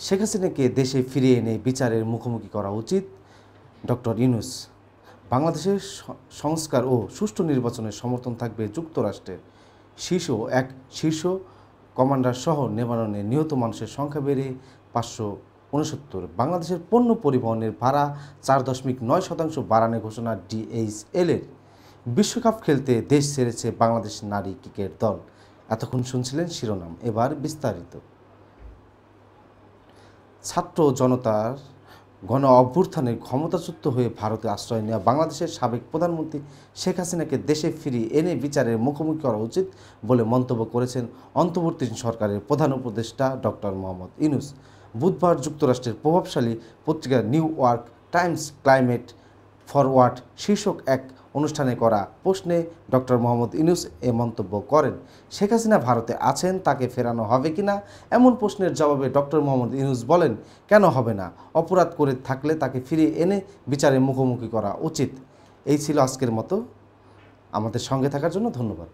শেখ হাসিনাকে দেশে ফিরিয়ে এনে বিচারের মুখোমুখি করা উচিত ডক্টর ইউনূস। বাংলাদেশের সংস্কার ও সুষ্ঠু নির্বাচনের সমর্থন থাকবে যুক্তরাষ্ট্রের। শীর্ষ কমান্ডার সহ লেবাননে নিহত মানুষের সংখ্যা বেড়ে 569। বাংলাদেশের পণ্য পরিবহনের ভাড়া 4.9% বাড়ানোর ঘোষণা DHL-এর। বিশ্বকাপ খেলতে দেশ ছেড়েছে বাংলাদেশ নারী ক্রিকেট দল। এতক্ষণ শুনছিলেন শিরোনাম, এবার বিস্তারিত। ছাত্র জনতার গণ অভ্যুত্থানের ক্ষমতাচ্যুত হয়ে ভারতে আশ্রয় নেওয়া বাংলাদেশের সাবেক প্রধানমন্ত্রী শেখ হাসিনাকে দেশে ফিরিয়ে এনে বিচারের মুখোমুখি করা উচিত বলে মন্তব্য করেছেন অন্তর্বর্তী সরকারের প্রধান উপদেষ্টা ডক্টর মোহাম্মদ ইউনূস। বুধবার যুক্তরাষ্ট্রের প্রভাবশালী পত্রিকা new York Times climate forward শীর্ষক এক অনুষ্ঠানে করা প্রশ্নে ডক্টর মোহাম্মদ ইউনূস এ মন্তব্য করেন। শেখ হাসিনা ভারতে আছেন, তাকে ফেরানো হবে কিনা এমন প্রশ্নের জবাবে ডক্টর মোহাম্মদ ইউনূস বলেন, কেন হবে না? অপরাধ করে থাকলে তাকে ফিরিয়ে এনে বিচারের মুখোমুখি করা উচিত। এই ছিল আজকের মতো। আমাদের সঙ্গে থাকার জন্য ধন্যবাদ।